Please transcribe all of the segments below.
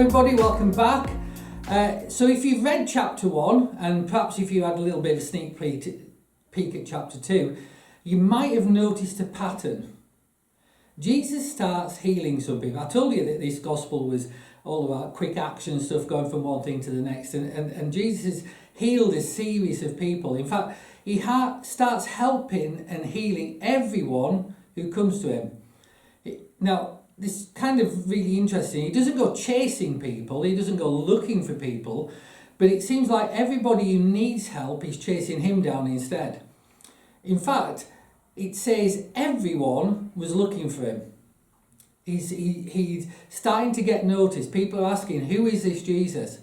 everybody, welcome back. So if you've read chapter 1, and perhaps if you had a little bit of a sneak peek at chapter 2, you might have noticed a pattern. Jesus starts healing some people. I told you that this gospel was all about quick action stuff, going from one thing to the next, and Jesus healed a series of people. In fact, he starts helping and healing everyone who comes to him. Now, this is kind of really interesting. He doesn't go chasing people, he doesn't go looking for people, but it seems like everybody who needs help is chasing him down instead. In fact, it says everyone was looking for him. He's starting to get noticed. People are asking, who is this Jesus?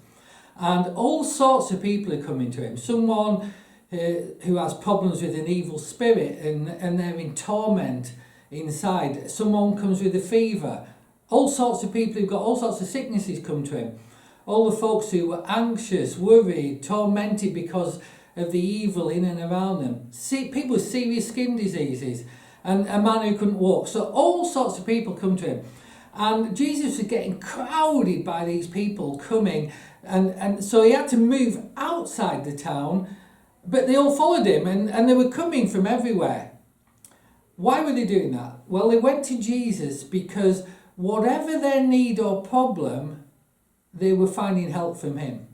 And all sorts of people are coming to him. Someone who has problems with an evil spirit and they're in torment inside. Someone comes with a fever. All sorts of people who've got all sorts of sicknesses come to him. All the folks who were anxious, worried, tormented because of the evil in and around them. People with serious skin diseases and a man who couldn't walk. So all sorts of people come to him. And Jesus was getting crowded by these people coming. And so he had to move outside the town, but they all followed him and they were coming from everywhere. Why were they doing that? Well, they went to Jesus because whatever their need or problem, they were finding help from him.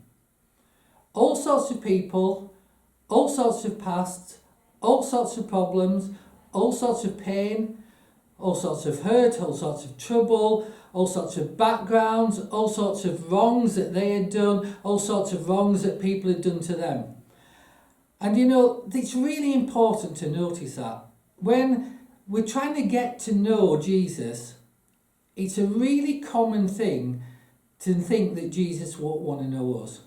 All sorts of people, all sorts of pasts, all sorts of problems, all sorts of pain, all sorts of hurt, all sorts of trouble, all sorts of backgrounds, all sorts of wrongs that they had done, all sorts of wrongs that people had done to them. And you know, it's really important to notice that. When we're trying to get to know Jesus, it's a really common thing to think that Jesus won't want to know us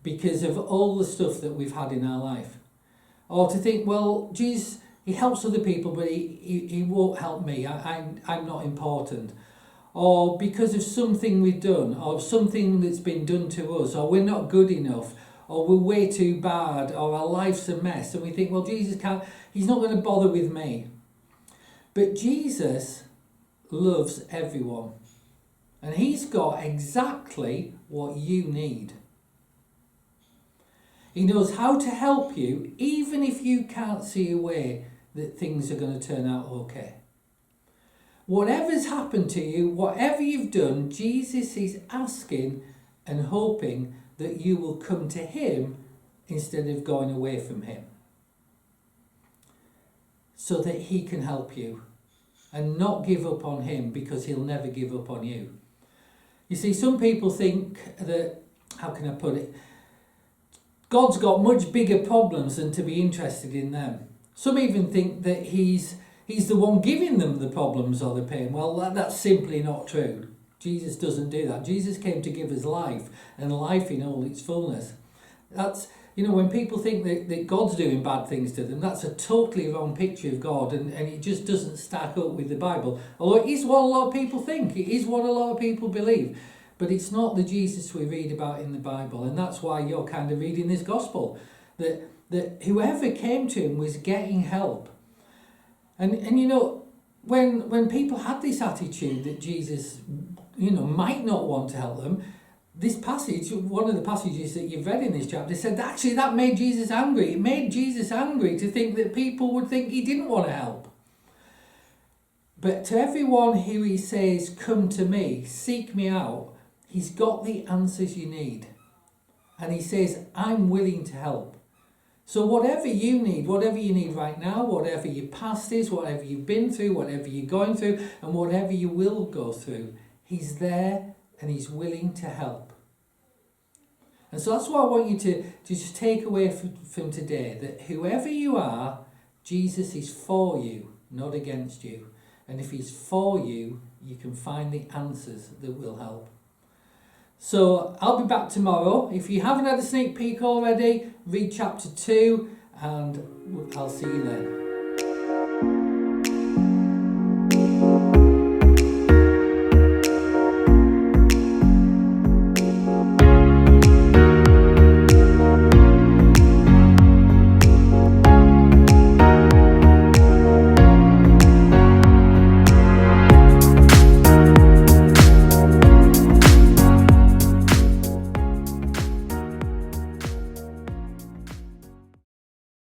because of all the stuff that we've had in our life. Or to think, well, Jesus, he helps other people, but he won't help me. I'm not important. Or because of something we've done, or something that's been done to us, or we're not good enough, or we're way too bad, or our life's a mess, and we think, well, he's not going to bother with me. But Jesus loves everyone, and he's got exactly what you need. He knows how to help you, even if you can't see a way that things are going to turn out okay. Whatever's happened to you, whatever you've done, Jesus is asking and hoping that you will come to him instead of going away from him, so that he can help you and not give up on him, because he'll never give up on you. You see, some people think that, how can I put it, God's got much bigger problems than to be interested in them. Some even think that he's the one giving them the problems or the pain. Well, that's simply not true. Jesus doesn't do that. Jesus came to give us life, and life in all its fullness. That's, you know, when people think that God's doing bad things to them, that's a totally wrong picture of God, and it just doesn't stack up with the Bible. Although it is what a lot of people think, it is what a lot of people believe, but it's not the Jesus we read about in the Bible, and that's why you're kind of reading this gospel, that whoever came to him was getting help. And you know, when people had this attitude that Jesus, you know, might not want to help them, this passage, one of the passages that you've read in this chapter, said actually that made Jesus angry. It made Jesus angry to think that people would think he didn't want to help. But to everyone who he says, come to me, seek me out, he's got the answers you need. And he says, I'm willing to help. So whatever you need right now, whatever your past is, whatever you've been through, whatever you're going through, and whatever you will go through, he's there and he's willing to help. And so that's what I want you to just take away from today, that whoever you are, Jesus is for you, not against you. And if he's for you, you can find the answers that will help. So I'll be back tomorrow. If you haven't had a sneak peek already, read chapter 2 and I'll see you then.